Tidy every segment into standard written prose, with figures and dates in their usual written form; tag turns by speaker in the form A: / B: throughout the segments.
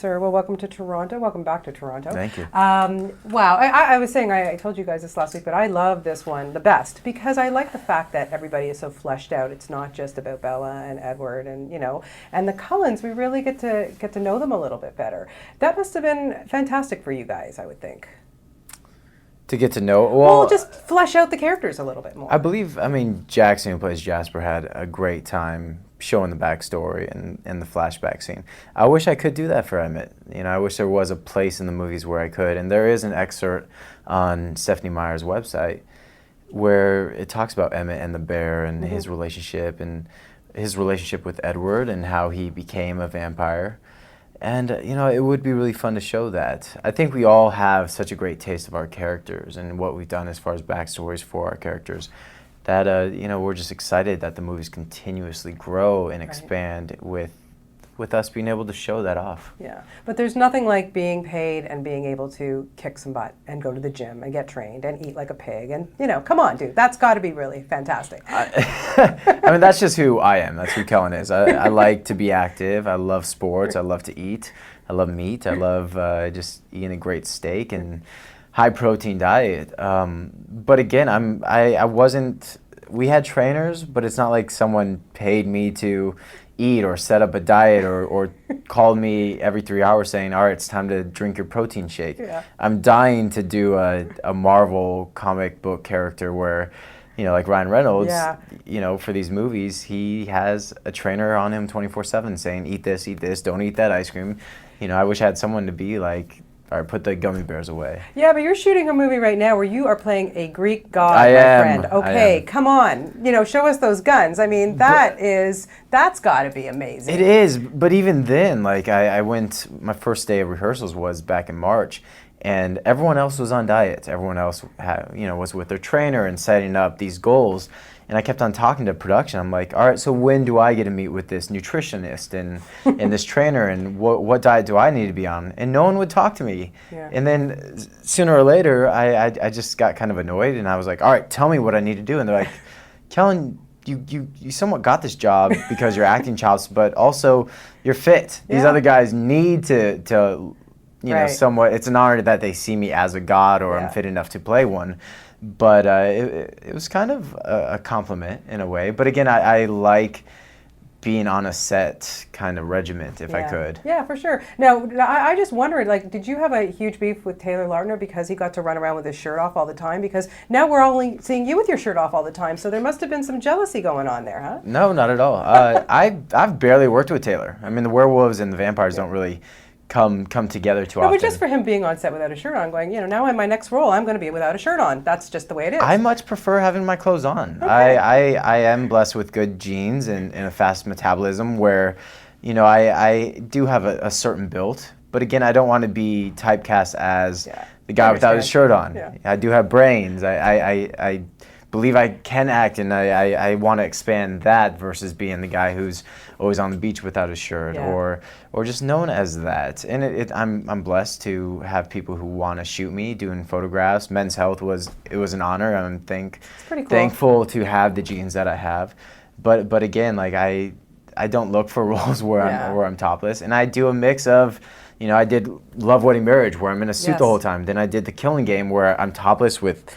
A: Sir, well, welcome to Toronto. Welcome back to Toronto.
B: Thank you.
A: Wow, I was saying, I told you guys this last week, but I love this one the best because I like the fact that everybody is so fleshed out. It's not just about Bella and Edward and the Cullens. We really get to know them a little bit better. That must have been fantastic for you guys, I would think.
B: To get to know,
A: well, just flesh out the characters a little bit more.
B: I believe, Jackson, who plays Jasper, had a great time showing the backstory and the flashback scene. I wish I could do that for Emmett. I wish there was a place in the movies where I could. And there is an excerpt on Stephanie Meyer's website where it talks about Emmett and the bear and his relationship with Edward and how he became a vampire. And, it would be really fun to show that. I think we all have such a great taste of our characters and what we've done as far as backstories for our characters that, we're just excited that the movies continuously grow and expand with us being able to show that off.
A: Yeah, but there's nothing like being paid and being able to kick some butt and go to the gym and get trained and eat like a pig. And, come on, dude, that's got to be really fantastic.
B: That's just who I am. That's who Kellan is. I like to be active. I love sports. I love to eat. I love meat. I love just eating a great steak and high protein diet. But again, we had trainers, but it's not like someone paid me to eat or set up a diet or called me every 3 hours saying, all right, it's time to drink your protein shake. Yeah. I'm dying to do a Marvel comic book character where, like Ryan Reynolds, for these movies, he has a trainer on him 24/7 saying, eat this, don't eat that ice cream. I wish I had someone to be like, all right, put the gummy bears away. Yeah,
A: but you're shooting a movie right now where you are playing a Greek god, my friend. Okay, come on. Show us those guns. That's got to be amazing.
B: It is, but even then, I went, my first day of rehearsals was back in March, and everyone else was on diets. Everyone else was with their trainer and setting up these goals. And I kept on talking to production. I'm like, all right, so when do I get to meet with this nutritionist and this trainer, and what diet do I need to be on? And no one would talk to me. Yeah. And then sooner or later, I just got kind of annoyed, and I was like, all right, tell me what I need to do. And they're like, Kellan, you somewhat got this job because you're acting chops, but also you're fit. These other guys need to somewhat. It's an honor that they see me as a god or I'm fit enough to play one. But it was kind of a compliment in a way. But again, I like being on a set kind of regiment if I could.
A: Yeah, for sure. Now, I just wondered, did you have a huge beef with Taylor Lautner because he got to run around with his shirt off all the time? Because now we're only seeing you with your shirt off all the time, so there must have been some jealousy going on there, huh?
B: No, not at all. I've barely worked with Taylor. The werewolves and the vampires don't really come together too often.
A: But just for him being on set without a shirt on, going, now in my next role, I'm going to be without a shirt on. That's just the way it is.
B: I much prefer having my clothes on.
A: Okay.
B: I am blessed with good genes and a fast metabolism where, I do have a certain build. But again, I don't want to be typecast as the guy without his shirt on. Yeah. I do have brains. I believe I can act, and I want to expand that versus being the guy who's always on the beach without a shirt or just known as that. And I'm blessed to have people who want to shoot me doing photographs. Men's Health was an honor. I'm thankful to have the genes that I have. But again, I don't look for roles where I'm topless, and I do a mix of. I did Love, Wedding, Marriage where I'm in a suit the whole time. Then I did The Killing Game where I'm topless with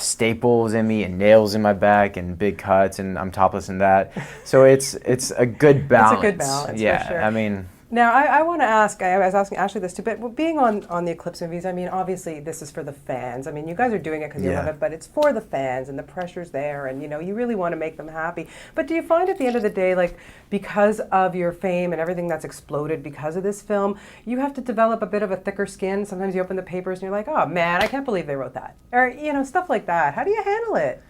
B: staples in me and nails in my back and big cuts, and I'm topless in that. So it's a good balance.
A: It's a good balance,
B: yeah,
A: for sure. Now, I want to ask, I was asking Ashley this too, but being on the Eclipse movies, obviously this is for the fans. You guys are doing it because you love it, but it's for the fans, and the pressure's there, and you really want to make them happy. But do you find at the end of the day, because of your fame and everything that's exploded because of this film, you have to develop a bit of a thicker skin? Sometimes you open the papers and you're like, oh man, I can't believe they wrote that. Or, stuff like that. How do you handle it?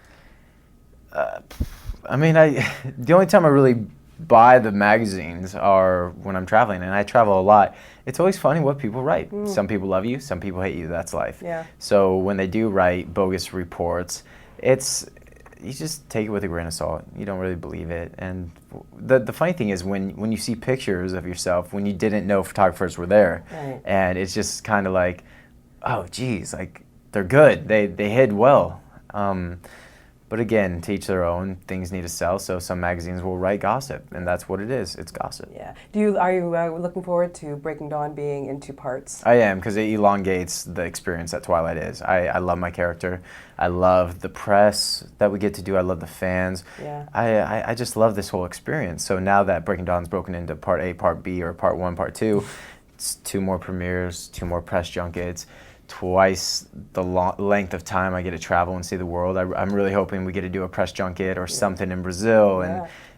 B: The only time I really buy the magazines are when I'm traveling, and I travel a lot. It's always funny what people write. Some people love you, some people hate you. That's life.
A: Yeah.
B: So when they do write bogus reports, you just take it with a grain of salt. You don't really believe it. And the funny thing is when you see pictures of yourself when you didn't know photographers were there, and it's just kind of like, oh geez, they're good. They hid well. But again, to each their own. Things need to sell, so some magazines will write gossip, and that's what it is. It's gossip.
A: Yeah. Are you looking forward to Breaking Dawn being in 2 parts?
B: I am, because it elongates the experience that Twilight is. I love my character. I love the press that we get to do. I love the fans.
A: Yeah.
B: I just love this whole experience. So now that Breaking Dawn's broken into Part A, Part B, or Part 1, Part 2, it's 2 more premieres, 2 more press junkets, twice the length of time I get to travel and see the world. I'm really hoping we get to do a press junket or something in Brazil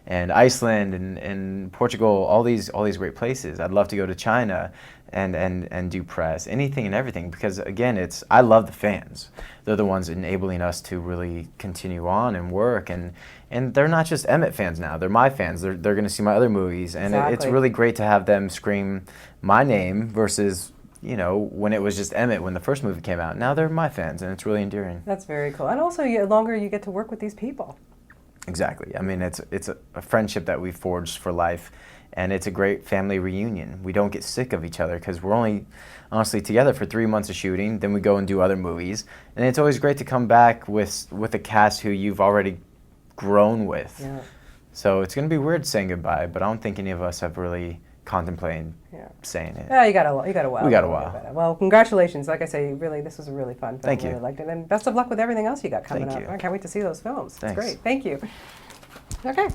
B: and Iceland and Portugal, all these great places. I'd love to go to China and do press, anything and everything, because again, I love the fans. They're the ones enabling us to really continue on and work, and they're not just Emmett fans now, they're my fans. They're going to see my other movies, and it's really great to have them scream my name versus, you know, when it was just Emmett when the first movie came out. Now they're my fans, and it's really endearing.
A: That's very cool. And also, the longer you get to work with these people.
B: Exactly. I mean, it's a friendship that we've forged for life, and it's a great family reunion. We don't get sick of each other because we're only, honestly, together for 3 months of shooting. Then we go and do other movies, and it's always great to come back with a cast who you've already grown with.
A: Yeah.
B: So it's going to be weird saying goodbye, but I don't think any of us have really contemplating saying it.
A: Yeah, you got a while.
B: We got a while.
A: Well, congratulations. Like I say, this was a really fun film.
B: Thank you.
A: I really liked it. And best of luck with everything else you got coming
B: Thank
A: up.
B: you.
A: I can't wait to see those films.
B: Thanks.
A: It's great. Thank you. Okay.